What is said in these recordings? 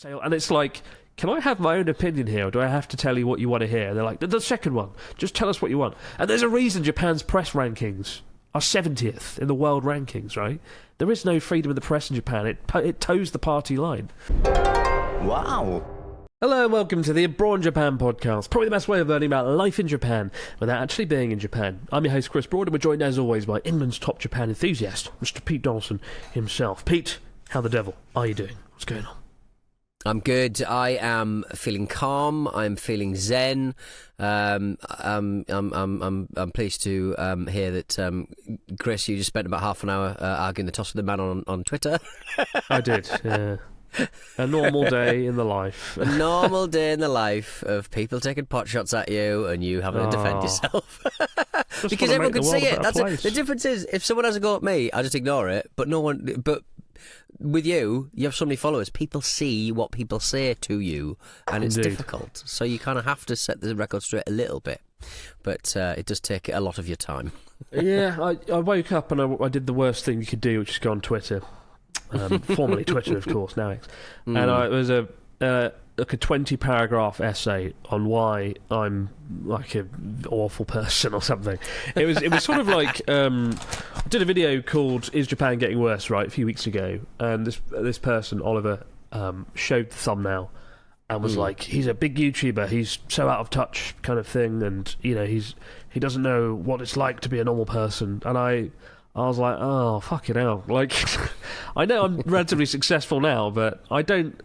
sale, and it's like, can I have my own opinion here, or do I have to tell you what you want to hear? And they're like, the second one, just tell us what you want. And there's a reason Japan's press rankings are 70th in the world rankings, right? There is no freedom of the press in Japan. It toes the party line. Wow. Hello and welcome to the Abroad in Japan podcast, probably the best way of learning about life in Japan without actually being in Japan. I'm your host Chris Broad, and we're joined as always by England's top Japan enthusiast, Mr. Pete Donaldson himself. Pete, how the devil are you doing? What's going on? I'm good. I am feeling calm. I'm feeling zen. I'm pleased to hear that, Chris, you just spent about half an hour arguing the toss with the man on Twitter. I did. Yeah. A normal day in the life. A normal day in the life of people taking pot shots at you and you having to defend yourself. Because everyone can see it. The difference is, if someone has a go at me, I just ignore it. But no one. But with you, you have so many followers. People see what people say to you, and it's difficult. So you kind of have to set the record straight a little bit. But it does take a lot of your time. Yeah, I woke up and I did the worst thing you could do, which is go on Twitter. Formerly Twitter, of course, now X. And it was a 20-paragraph essay on why I'm like an awful person or something. It was sort of like I did a video called "Is Japan Getting Worse?" right a few weeks ago, and this person Oliver showed the thumbnail and was like, he's a big YouTuber, he's so out of touch kind of thing, and you know he doesn't know what it's like to be a normal person. And I was like, oh, fucking hell. Like, I know I'm relatively successful now, but I don't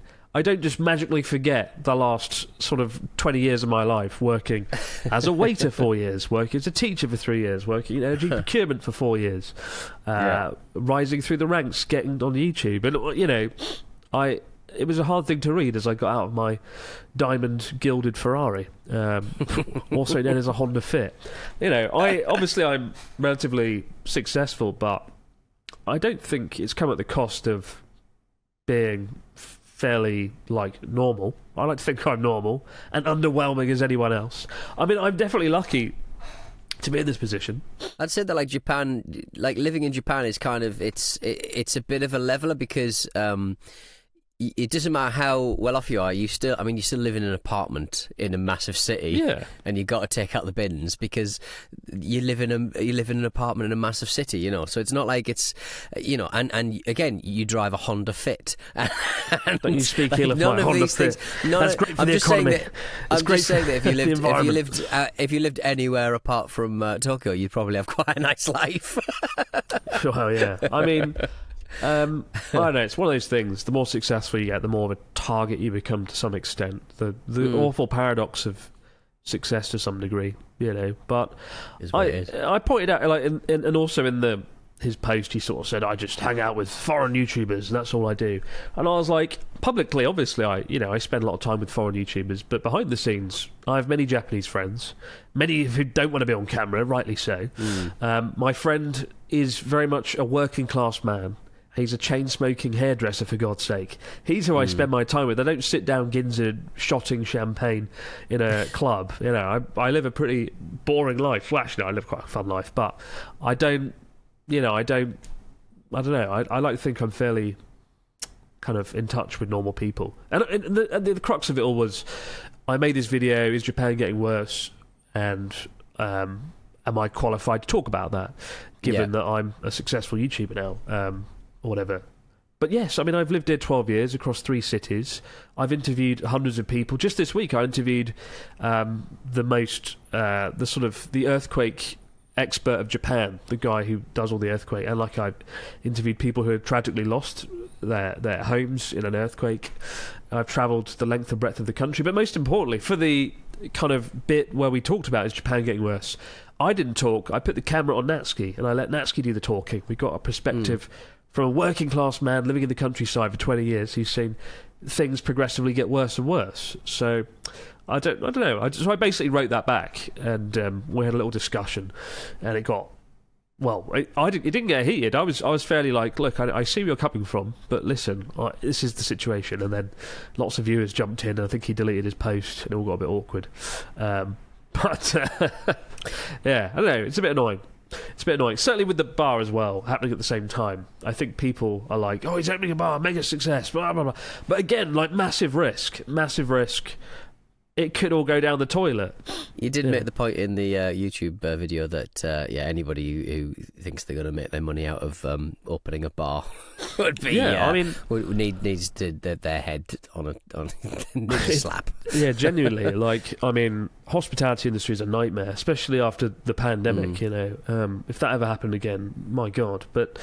just magically forget the last sort of 20 years of my life working as a waiter 4 years, working as a teacher for 3 years, working in energy procurement for 4 years, rising through the ranks, getting on YouTube. And, you know, it was a hard thing to read as I got out of my diamond gilded Ferrari, also known as a Honda Fit. You know, I'm relatively successful, but I don't think it's come at the cost of being fairly, like, normal. I like to think I'm normal and underwhelming as anyone else. I mean, I'm definitely lucky to be in this position. I'd say that, like, Japan, like, living in Japan is kind of, it's a bit of a leveler because it doesn't matter how well off you are, you still live in an apartment in a massive city, and you got to take out the bins because you live in an apartment in a massive city, you know. So it's not like it's, you know, and again, you drive a Honda Fit. And don't you speak ill of my Honda Fit? That's great for the economy. I'm just saying that if you lived anywhere apart from Tokyo, you'd probably have quite a nice life. Well, yeah. I mean, I don't know, it's one of those things, the more successful you get, the more of a target you become to some extent. The awful paradox of success to some degree, you know. But I pointed out, like, and also in his post, he sort of said, I just hang out with foreign YouTubers and that's all I do. And I was like, publicly, obviously, I spend a lot of time with foreign YouTubers, but behind the scenes, I have many Japanese friends, many who don't want to be on camera, rightly so. My friend is very much a working class man. He's a chain-smoking hairdresser, for God's sake. He's who I spend my time with. I don't sit down Ginza shotting champagne in a club. You know, I live a pretty boring life. Well, actually, I live quite a fun life, but I don't know. I don't know. I like to think I'm fairly kind of in touch with normal people. And the crux of it all was, I made this video, is Japan getting worse? And am I qualified to talk about that, given that I'm a successful YouTuber now? Or whatever. But yes, I mean, I've lived here 12 years across 3 cities. I've interviewed hundreds of people. Just this week, I interviewed the earthquake expert of Japan, the guy who does all the earthquake. And like, I've interviewed people who have tragically lost their homes in an earthquake. I've travelled the length and breadth of the country. But most importantly, for the kind of bit where we talked about is Japan getting worse, I didn't talk. I put the camera on Natsuki and I let Natsuki do the talking. We got a perspective from a working class man living in the countryside for 20 years who's seen things progressively get worse and worse. So I don't know. So I basically wrote that back, and we had a little discussion, and it got, well, it didn't get heated. I was fairly like, look, I see where you're coming from, but listen, this is the situation. And then lots of viewers jumped in, and I think he deleted his post, and it all got a bit awkward. But yeah, I don't know. It's a bit annoying. It's a bit annoying. Certainly with the bar as well, happening at the same time. I think people are like, oh, he's opening a bar, mega success, blah, blah, blah. But again, like, massive risk. It could all go down the toilet. You did make the point in the YouTube video that anybody who thinks they're going to make their money out of opening a bar would be needs to their head on a slap. Yeah, genuinely. Like, I mean, hospitality industry is a nightmare, especially after the pandemic. You know, if that ever happened again, my God. But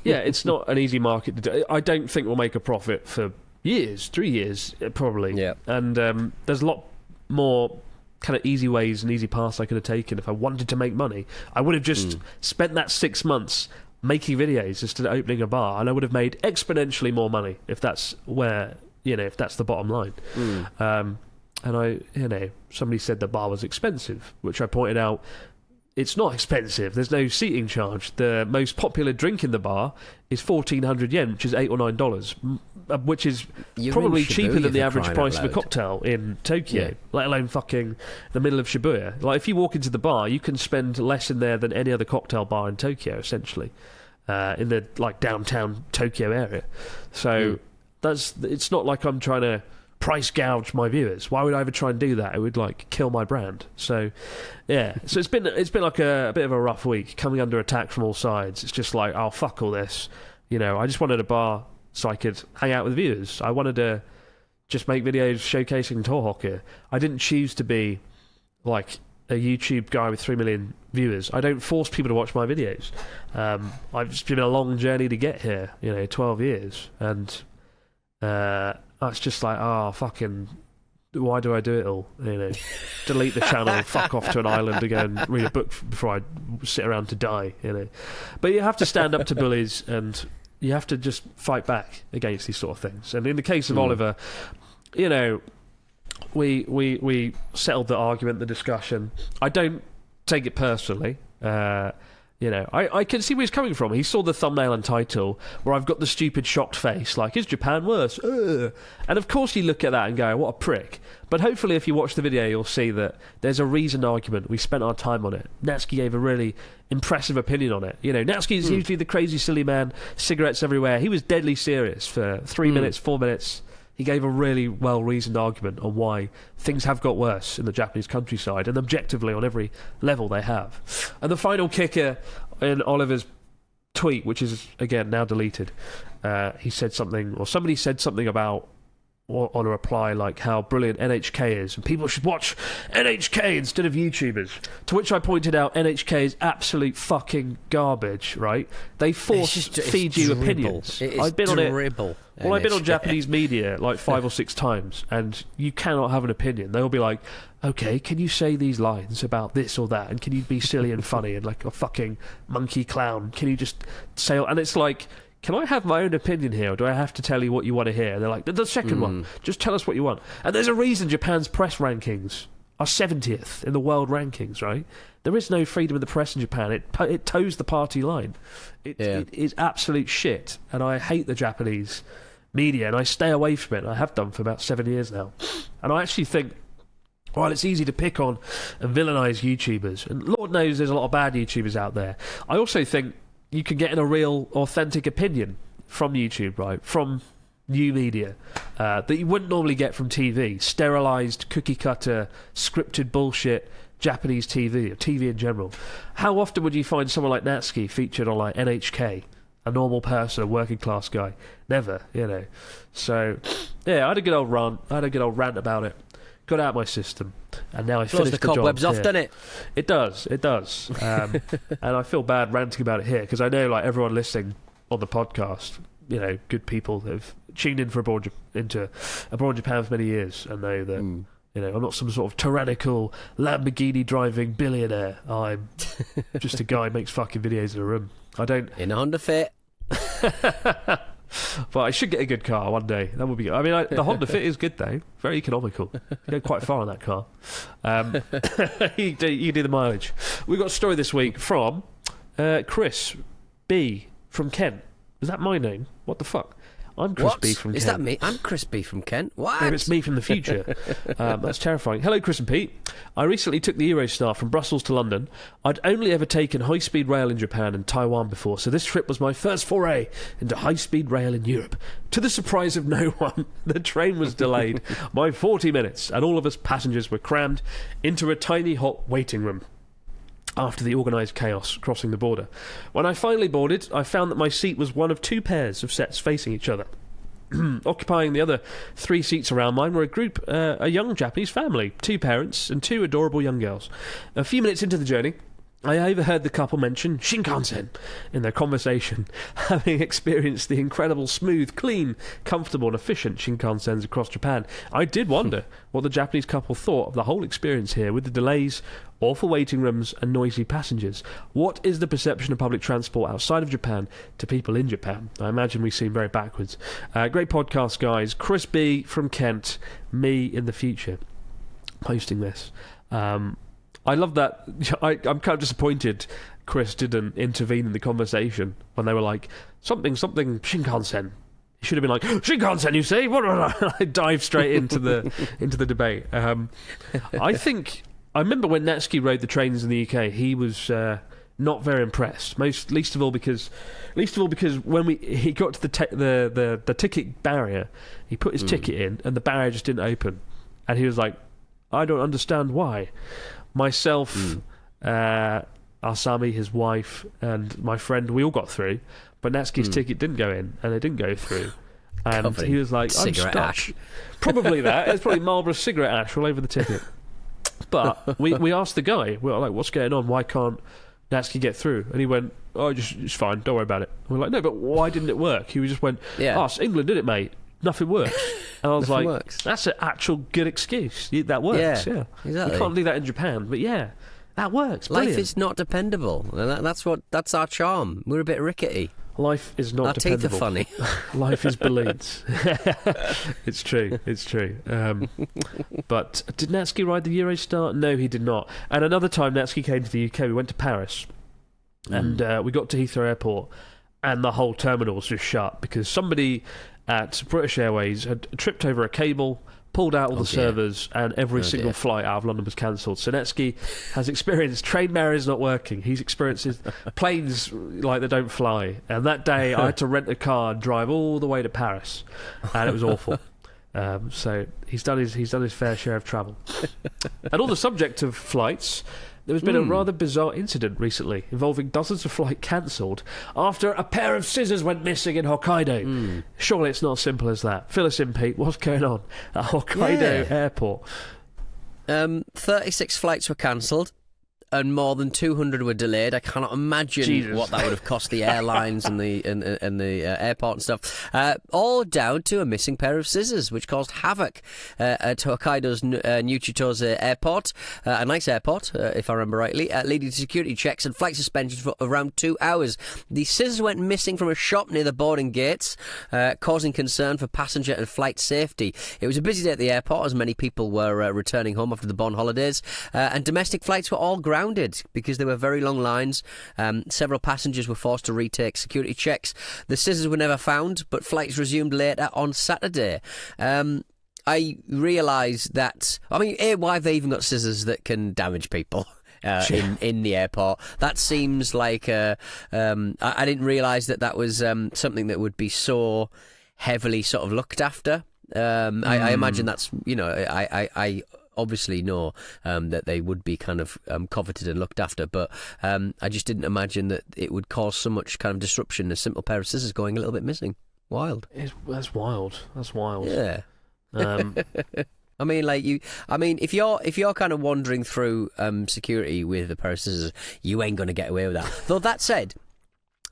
yeah, it's not an easy market to do. I don't think we'll make a profit for years, 3 years probably. Yeah, and there's a lot more kind of easy ways and easy paths I could have taken. If I wanted to make money, I would have just spent that 6 months making videos instead of opening a bar, and I would have made exponentially more money if that's where, you know, if that's the bottom line. And I, you know, somebody said the bar was expensive, which I pointed out it's not expensive. There's no seating charge. The most popular drink in the bar is 1,400 yen, which is $8 or $9, which is probably cheaper than the average price of a cocktail in Tokyo, let alone fucking the middle of Shibuya. Like, if you walk into the bar, you can spend less in there than any other cocktail bar in Tokyo, essentially, in the, like, downtown Tokyo area. So it's not like I'm trying to price gouge my viewers. Why would I ever try and do that? It would, like, kill my brand. So yeah, so it's been like a bit of a rough week, coming under attack from all sides. It's just like, oh, fuck all this, you know. I just wanted a bar so I could hang out with viewers. I wanted to just make videos showcasing Tohoku. I didn't choose to be like a YouTube guy with 3 million viewers. I don't force people to watch my videos. I've just been a long journey to get here, you know, 12 years, and it's just like, oh, fucking, why do I do it all? You know, delete the channel, fuck off to an island to go and read a book before I sit around to die, you know. But you have to stand up to bullies, and you have to just fight back against these sort of things. And in the case of Oliver, you know, we settled the argument, the discussion. I don't take it personally. You know, I can see where he's coming from. He saw the thumbnail and title where I've got the stupid shocked face, like, is Japan worse? Ugh. And of course you look at that and go, what a prick. But hopefully if you watch the video, you'll see that there's a reasoned argument. We spent our time on it. Natsuki gave a really impressive opinion on it. You know, Natsuki is usually the crazy silly man, cigarettes everywhere. He was deadly serious for 3 minutes, 4 minutes. He gave a really well-reasoned argument on why things have got worse in the Japanese countryside, and objectively on every level they have. And the final kicker in Oliver's tweet, which is, again, now deleted, he said something, or somebody said something about, on a reply, like how brilliant NHK is, and people should watch NHK instead of YouTubers. To which I pointed out, NHK is absolute fucking garbage, right? They feed you opinions. I've been on it. Well, I've been on Japanese media like 5 or 6 times, and you cannot have an opinion. They'll be like, okay, can you say these lines about this or that, and can you be silly and funny and like a fucking monkey clown? Can you just say... And it's like, can I have my own opinion here, or do I have to tell you what you want to hear? And they're like, the second one, just tell us what you want. And there's a reason Japan's press rankings are 70th in the world rankings, right? There is no freedom of the press in Japan. It toes the party line. It is absolute shit, and I hate the Japanese media, and I stay away from it, and I have done for about 7 years now. And I actually think, while it's easy to pick on and villainise YouTubers, and Lord knows there's a lot of bad YouTubers out there, I also think you can get in a real, authentic opinion from YouTube, right? From new media that you wouldn't normally get from TV. Sterilised, cookie-cutter, scripted bullshit Japanese TV, or TV in general. How often would you find someone like Natsuki featured on, like, NHK? A normal person, a working class guy. Never, you know. So, yeah, I had a good old rant. I had a good old rant about it. Got out my system, and now I finished the job. The cobwebs off, doesn't it? It does. And I feel bad ranting about it here, because I know, like, everyone listening on the podcast, you know, good people have tuned in for Abroad Japan for many years, and know that, you know, I'm not some sort of tyrannical Lamborghini driving billionaire. I'm just a guy who makes fucking videos in a room. I don't... In a Honda Fit. But I should get a good car one day. That would be good. I mean, the Honda Fit is good, though. Very economical. You go quite far on that car. You do the mileage. We've got a story this week from Chris B. from Kent. Is that my name? What the fuck? I'm Chris B from Kent. Is that me? I'm Chris B from Kent. What? No, it's me from the future. That's terrifying. Hello, Chris and Pete. I recently took the Eurostar from Brussels to London. I'd only ever taken high-speed rail in Japan and Taiwan before, so this trip was my first foray into high-speed rail in Europe. To the surprise of no one, the train was delayed by 40 minutes, and all of us passengers were crammed into a tiny hot waiting room after the organised chaos crossing the border. When I finally boarded, I found that my seat was one of two pairs of sets facing each other. Occupying the other 3 seats around mine were a young Japanese family, 2 parents and 2 adorable young girls. A few minutes into the journey, I overheard the couple mention Shinkansen in their conversation, having experienced the incredible smooth, clean, comfortable and efficient Shinkansens across Japan. I did wonder what the Japanese couple thought of the whole experience here, with the delays, awful waiting rooms and noisy passengers. What is the perception of public transport outside of Japan to people in Japan? I imagine we seem very backwards. Great podcast, guys. Chris B from Kent, me in the future, posting this. I love that. I'm kind of disappointed Chris didn't intervene in the conversation when they were like, something Shinkansen. He should have been like, Shinkansen, you see? I dive straight into the debate. I remember when Natsuki rode the trains in the UK, he was not very impressed. Least of all because when he got to the ticket barrier, he put his ticket in and the barrier just didn't open, and he was like, I don't understand why. Myself, Asami, his wife, and my friend, we all got through, but Natsuki's ticket didn't go in, and it didn't go through. And he was like, I'm stuck. Ash. Probably that. It's probably Marlboro cigarette ash all over the ticket. But we asked the guy, we were like, what's going on? Why can't Natsuki get through? And he went, oh, it's fine, don't worry about it. And we're like, no, but why didn't it work? He just went, it's England, did it, mate? Nothing works. And I was like, that's an actual good excuse. That works, yeah. Exactly. You can't do that in Japan, but yeah, that works. Brilliant. Life is not dependable. That's our charm. We're a bit rickety. Life is not dependable. Our teeth are funny. Life is balloons. It's true. But did Natsuki ride the Eurostar? No, he did not. And another time Natsuki came to the UK, we went to Paris. And we got to Heathrow Airport, and the whole terminal was just shut because somebody at British Airways had tripped over a cable, pulled out all the servers, and every single flight out of London was cancelled. So Natsuki has experienced train barriers not working. He's experienced planes like they don't fly. And that day I had to rent a car and drive all the way to Paris, and it was awful. So he's done his fair share of travel. And on the subject of flights, there has been a rather bizarre incident recently involving dozens of flights cancelled after a pair of scissors went missing in Hokkaido. Surely it's not as simple as that. Fill us in, Pete. What's going on at Hokkaido Airport? 36 flights were cancelled and more than 200 were delayed. I cannot imagine what that would have cost the airlines and the airport and stuff. All down to a missing pair of scissors, which caused havoc at Hokkaido's New Chitose Airport, a nice airport, if I remember rightly, leading to security checks and flight suspensions for around 2 hours. The scissors went missing from a shop near the boarding gates, causing concern for passenger and flight safety. It was a busy day at the airport as many people were returning home after the Bon holidays, and domestic flights were all grounded because there were very long lines. Several passengers were forced to retake security checks. The scissors were never found, but flights resumed later on Saturday. I realised that, why have they even got scissors that can damage people? In the airport, that seems like I didn't realise that was something that would be so heavily sort of looked after. I imagine that's, I obviously know that they would be kind of coveted and looked after, but I just didn't imagine that it would cause so much kind of disruption, a simple pair of scissors going a little bit missing. Wild. That's wild. Yeah. If you're kind of wandering through security with a pair of scissors, you ain't going to get away with that. Though that said,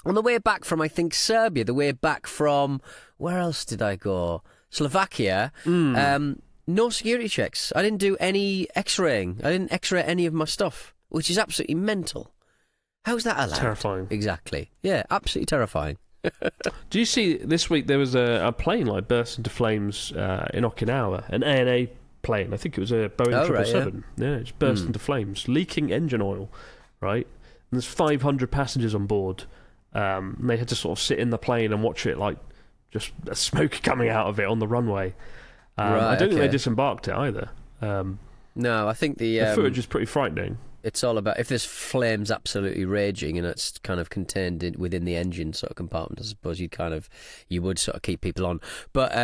on the way back from, I think, Serbia, the way back from, where else did I go? Slovakia, no security checks. I didn't do any x-raying. I didn't x-ray any of my stuff, which is absolutely mental. How's that allowed? Terrifying. Exactly. Yeah, absolutely terrifying. Do you see this week there was a plane burst into flames in Okinawa, an ANA plane. I think it was a Boeing 777. Yeah, it just burst into flames, leaking engine oil, right? And there's 500 passengers on board. And they had to sort of sit in the plane and watch it just smoke coming out of it on the runway. I don't think they disembarked it either. No, I think the footage is pretty frightening. It's all about if there's flames absolutely raging and it's kind of contained within the engine sort of compartment. I suppose you would sort of keep people on, but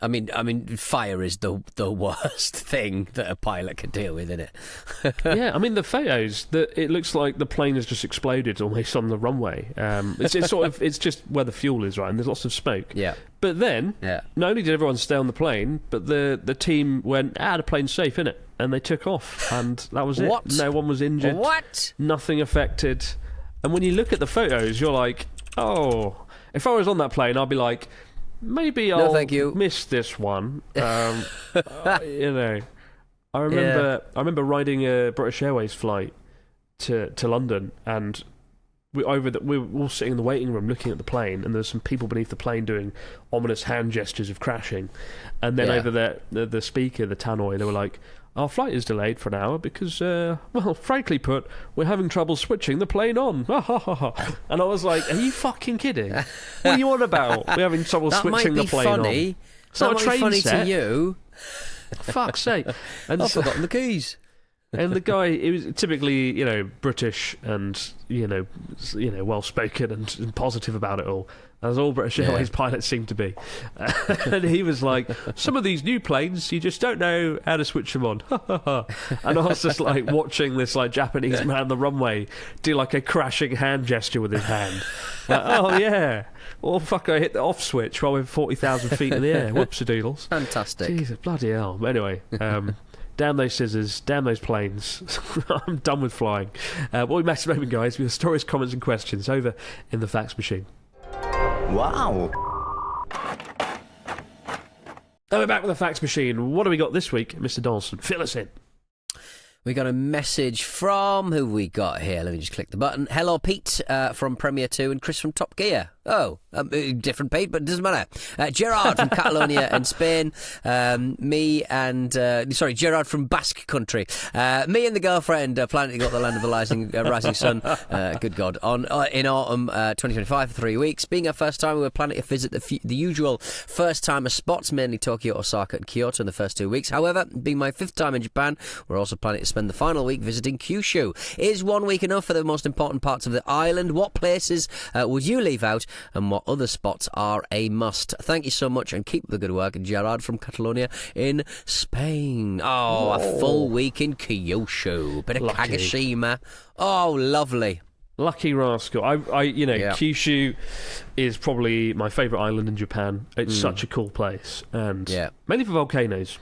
I mean, fire is the worst thing that a pilot can deal with, isn't it? Yeah, I mean the photos that it looks like the plane has just exploded almost on the runway. It's just where the fuel is, right, and there's lots of smoke. Yeah. But then, not only did everyone stay on the plane, but the team went, the plane's safe, innit? And they took off, and that was it. What? No one was injured. What? Nothing affected. And when you look at the photos, you're like, oh, if I was on that plane, I'd be like, maybe I'll miss this one. You know, I remember riding a British Airways flight to London, and we were all sitting in the waiting room looking at the plane, and there's some people beneath the plane doing ominous hand gestures of crashing, and then over the speaker, the tannoy, they were like, our flight is delayed for an hour because, well, frankly put, we're having trouble switching the plane on. And I was like, are you fucking kidding? What are you on about? We're having trouble switching the plane on. It's not a train funny set. To you. Fuck's sake. And I've forgotten the keys. And the guy, he was typically, British and, well spoken and positive about it all, as all British Airways pilots seem to be. And he was like, some of these new planes, you just don't know how to switch them on. And I was just like watching this Japanese man on the runway do like a crashing hand gesture with his hand. Like, oh yeah. Oh fuck, I hit the off switch while we're 40,000 feet in the air. Whoops-a-doodles. Fantastic. Jesus, bloody hell. But anyway, damn those scissors, damn those planes. I'm done with flying. What we messed moment, guys, with stories, comments and questions over in the fax machine. Wow. And we're back with the fax machine. What do we got this week, Mr. Donaldson? Fill us in. We got a message from, who we got here? Let me just click the button. Hello, Pete from Premiere 2 and Chris from Top Gear. Oh, different Pete, but it doesn't matter. Gerard from Catalonia and Spain. Gerard from Basque Country. Me and the girlfriend are planning to go to the land of the rising sun. Good God. In autumn 2025 for 3 weeks. Being our first time, we were planning to visit the usual first-timer spots, mainly Tokyo, Osaka and Kyoto in the first 2 weeks. However, being my 5th time in Japan, we're also planning to spend the final week visiting Kyushu. Is 1 week enough for the most important parts of the island? What places would you leave out? And what other spots are a must? Thank you so much and keep up the good work. Gerard from Catalonia in Spain. Oh, a full week in Kyushu. Bit of Kagoshima. Oh, lovely. Lucky rascal. Kyushu is probably my favourite island in Japan. It's such a cool place. And mainly for volcanoes.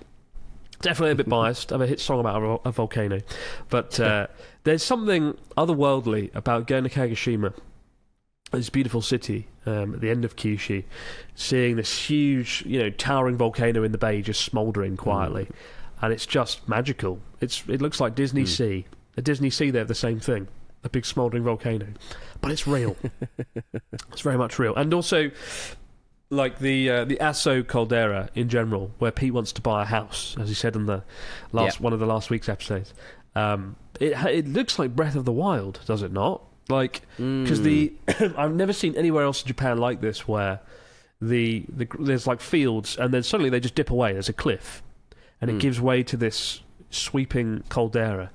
Definitely a bit biased. I have a hit song about a volcano. But there's something otherworldly about going to Kagoshima. This beautiful city at the end of Kyushu, seeing this huge, towering volcano in the bay just smouldering quietly, and it's just magical. It looks like Disney Sea. At Disney Sea, they have the same thing, a big smouldering volcano, but it's real. It's very much real, and also like the Aso caldera in general, where Pete wants to buy a house, as he said in the one of the last week's episodes. It looks like Breath of the Wild, does it not? Like, because I've never seen anywhere else in Japan like this, where there's like fields, and then suddenly they just dip away. There's a cliff, and it gives way to this sweeping caldera,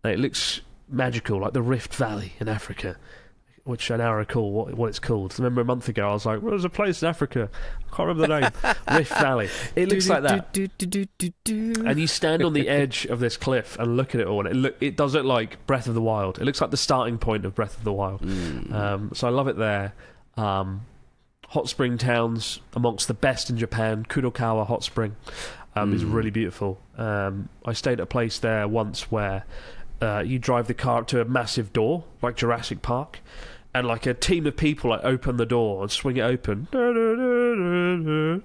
and it looks magical, like the Rift Valley in Africa, which I now recall what it's called. I remember a month ago I was like, well, there's a place in Africa, I can't remember the name. Rift Valley. It looks like that. And you stand on the edge of this cliff and look at it all, and it does look like Breath of the Wild. It looks like the starting point of Breath of the Wild. So I love it there. Hot spring towns amongst the best in Japan. Kudokawa Hot Spring is really beautiful. I stayed at a place there once where you drive the car up to a massive door, like Jurassic Park, and like a team of people open the door and swing it open, and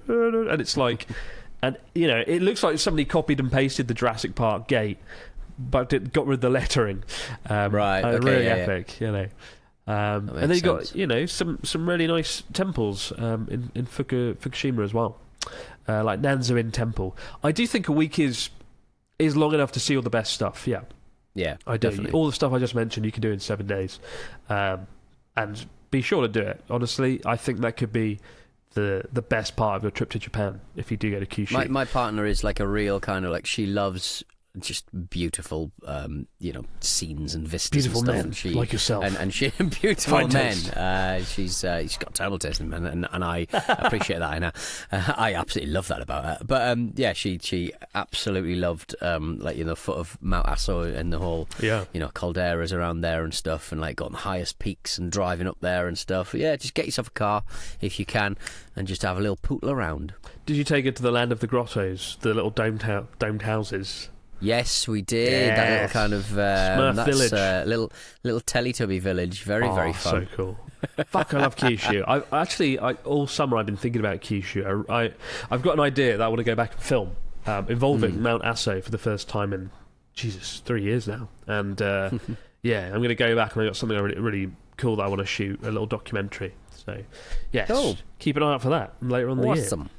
it's like, and it looks like somebody copied and pasted the Jurassic Park gate, but it got rid of the lettering. Right, okay, really epic, and then you got some really nice temples in Fukushima as well, like Nanzuin Temple. I do think a week is long enough to see all the best stuff. Yeah, I definitely. All the stuff I just mentioned you can do in 7 days. And be sure to do it. Honestly, I think that could be the best part of your trip to Japan if you do go to Kyushu. My partner is like a real kind of like, she loves just beautiful, scenes and vistas. Beautiful and stuff. men, like yourself. And she beautiful Fine men. taste. She's got terrible taste in men, and I appreciate that. I know. I absolutely love that about her. But she absolutely loved foot of Mount Aso and the whole calderas around there and stuff, and like going the highest peaks and driving up there and stuff. Yeah, just get yourself a car if you can, and just have a little pootle around. Did you take her to the land of the grottos, the little domed houses? Yes, we did. Yes. That little kind of Smurf village, little Teletubby village. Very very fun. So cool. Fuck, I love Kyushu. I all summer I've been thinking about Kyushu. I've got an idea that I want to go back and film involving Mount Aso for the first time in 3 years now. And I'm going to go back, and I got something really, really cool that I want to shoot, a little documentary. So yes, cool. Keep an eye out for that later on in the year. Awesome.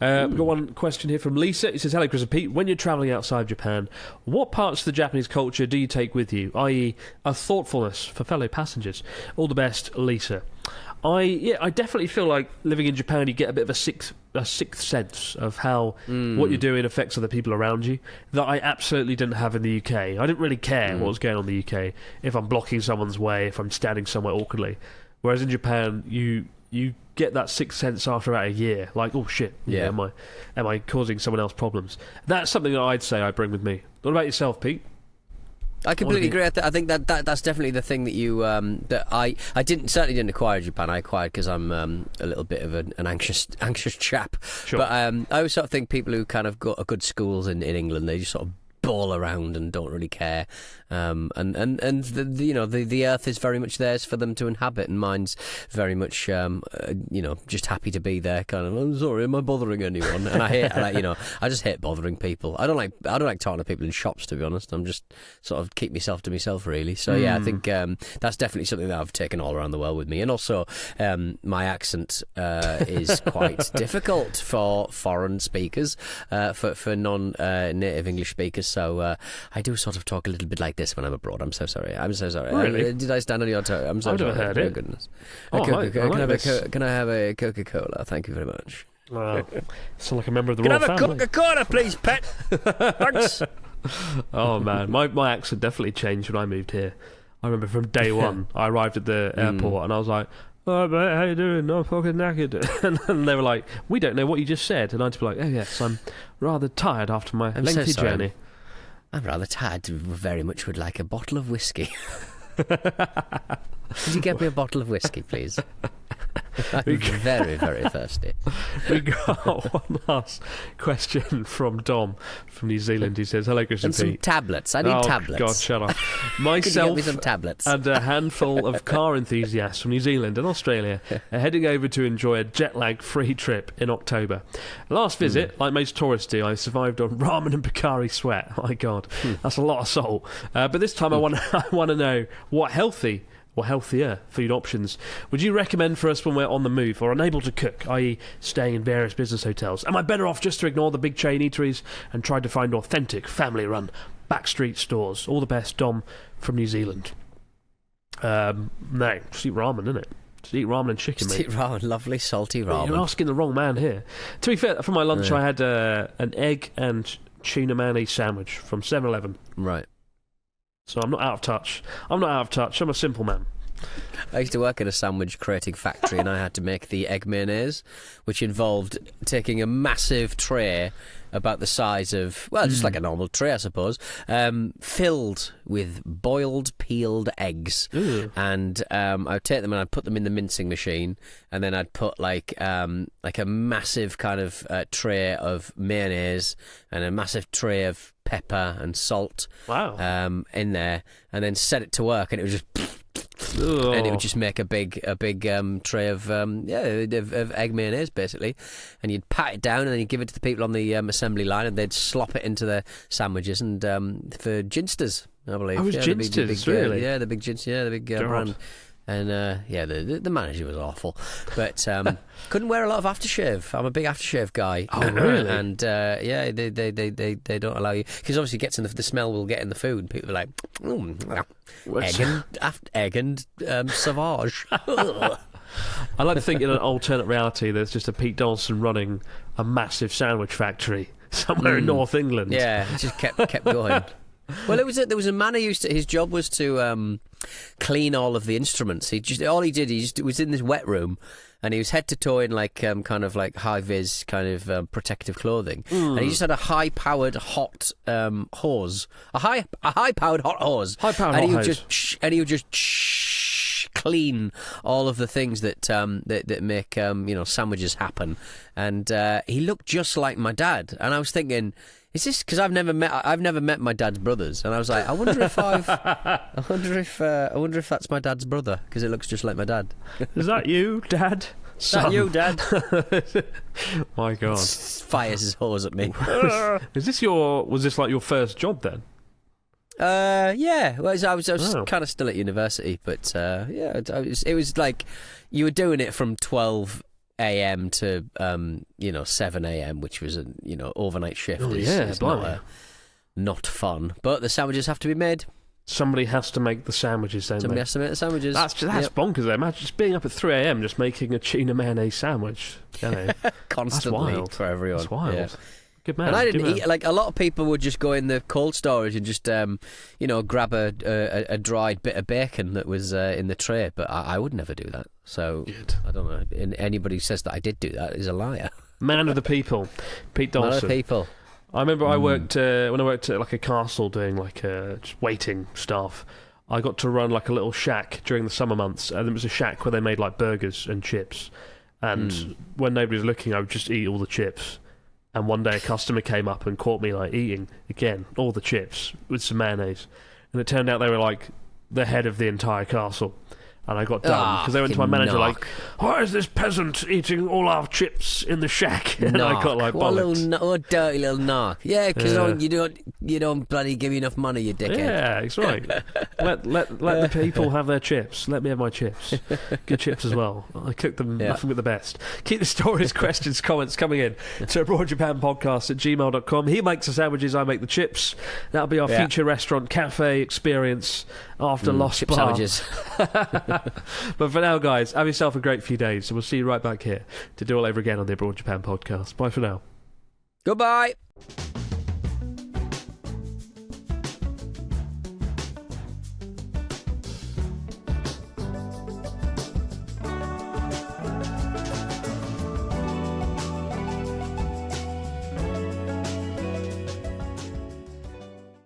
We've got one question here from Lisa. It says, hello Chris and Pete, when you're travelling outside Japan, what parts of the Japanese culture do you take with you, i.e. a thoughtfulness for fellow passengers? All the best, Lisa. I definitely feel like living in Japan you get a bit of a sixth sense of how what you're doing affects other people around you that I absolutely didn't have in the UK. I didn't really care what was going on in the UK, if I'm blocking someone's way, if I'm standing somewhere awkwardly. Whereas in Japan you get that sixth sense after about a year, like, oh shit, am I causing someone else problems? That's something that I'd say I bring with me. What about yourself, Pete? I completely agree. I think that's definitely the thing that you that I certainly didn't acquire in Japan. I acquired because I'm a little bit of an anxious chap. Sure. But I always sort of think people who kind of got good schools in England, they just sort of ball around and don't really care, and the earth is very much theirs for them to inhabit, and mine's very much just happy to be there. Kind of, I'm sorry, am I bothering anyone? And I just hate bothering people. I don't like talking to people in shops, to be honest. I'm just sort of keep myself to myself, really. So I think that's definitely something that I've taken all around the world with me. And also my accent is quite difficult for foreign speakers, for non-native English speakers. So I do sort of talk a little bit like this when I'm abroad. I'm so sorry. Really? Did I stand on your toe? I'm so I've sorry. never heard it. Oh, goodness. Can I have a Coca-Cola? Thank you very much. Wow. Sound like a member of the royal family. Can I have a Coca-Cola, please, pet? Thanks. Oh, man. My accent definitely changed when I moved here. I remember from day one, I arrived at the airport and I was like, all right, mate, how you doing? I'm fucking knackered. And they were like, we don't know what you just said. And I'd be like, oh, yes, I'm rather tired after my lengthy journey. I'm rather tired. Very much would like a bottle of whiskey. Could you get me a bottle of whiskey, please? I'm very, very thirsty. We got one last question from Dom from New Zealand. He says, hello, Chris and Pete. Some tablets. I need tablets. God, shut up. Myself Could you get me some tablets? And a handful of car enthusiasts from New Zealand and Australia are heading over to enjoy a jet-lag-free trip in October. Last visit, like most tourists do, I survived on ramen and Picari sweat. Oh, my God, that's a lot of salt. But this time I want to know what healthy or healthier food options would you recommend for us when we're on the move or unable to cook, i.e. staying in various business hotels? Am I better off just to ignore the big chain eateries and try to find authentic, family-run, backstreet stores? All the best, Dom from New Zealand. No, just eat ramen, innit? Just eat ramen and chicken, mate. Just eat ramen, lovely salty ramen. You're asking the wrong man here. To be fair, for my lunch I had an egg and tuna mayonnaise sandwich from 7-Eleven. Right. So I'm not out of touch. I'm a simple man. I used to work in a sandwich creating factory and I had to make the egg mayonnaise, which involved taking a massive tray about the size of, well, just like a normal tray, I suppose, filled with boiled, peeled eggs. Ooh. And I'd take them and I'd put them in the mincing machine, and then I'd put like a massive kind of tray of mayonnaise and a massive tray of pepper and salt. Wow. In there, and then set it to work, and it was just... Ugh. And it would just make a big tray of egg mayonnaise, basically, and you'd pat it down and then you'd give it to the people on the assembly line, and they'd slop it into their sandwiches. And for ginsters, I believe. Oh, it was ginsters, really? The big ginsters, the big brand. And the manager was awful, but couldn't wear a lot of aftershave. I'm a big aftershave guy. Oh, really? And they don't allow you, because obviously it gets in the smell will get in the food. People are like, egg and sauvage. I like to think in an alternate reality there's just a Pete Donaldson running a massive sandwich factory somewhere in North England. Yeah, it just kept going. Well, there was a man who his job was to clean all of the instruments. He was in this wet room, and he was head to toe in kind of like high vis kind of protective clothing, and he just had a high powered hot hose, a high powered hot hose, and he would just clean all of the things that make sandwiches happen, and he looked just like my dad, and I was thinking, is this because I've never met my dad's brothers, and I was like, I wonder if that's my dad's brother, because it looks just like my dad. Is that you, Dad? Is that you, Dad? My God! Fires his hose at me. Was this like your first job then? Yeah. Well, I was kind of still at university, but it was like you were doing it from 12 a.m. to 7 a.m., which was an overnight shift. It's not fun, but the sandwiches have to be made. Somebody has to make the sandwiches, don't Somebody has to make the sandwiches. That's bonkers though. Imagine just being up at 3 a.m. just making a tuna mayonnaise sandwich. Constantly. That's wild For everyone. That's wild. Yeah. Good man. And I didn't eat, like a lot of people would just go in the cold storage and just grab a dried bit of bacon that was in the tray, but I would never do that. So Good. I don't know. And anybody who says that I did do that is a liar. Man of the people, Pete Donaldson. Man of the people. I remember I worked when I worked at like a castle doing like just waiting stuff. I got to run like a little shack during the summer months, and it was a shack where they made like burgers and chips. And when nobody was looking, I would just eat all the chips. And one day a customer came up and caught me like eating again all the chips with some mayonnaise, and it turned out they were like the head of the entire castle. And I got done because they went to my manager like, "Why is this peasant eating all our chips in the shack?" And I got like, what a dirty little knock. Yeah, because you don't bloody give me enough money, you dickhead. Yeah, it's right. let the people have their chips. Let me have my chips. Good chips as well. I cook them nothing but the best. Keep the stories, questions, comments coming in to abroadjapanpodcast@gmail.com. He makes the sandwiches, I make the chips. That'll be our future restaurant cafe experience after Lost chip Bar. sandwiches. But for now, guys, have yourself a great few days, and we'll see you right back here to do all over again on the Abroad Japan podcast. Bye for now. Goodbye.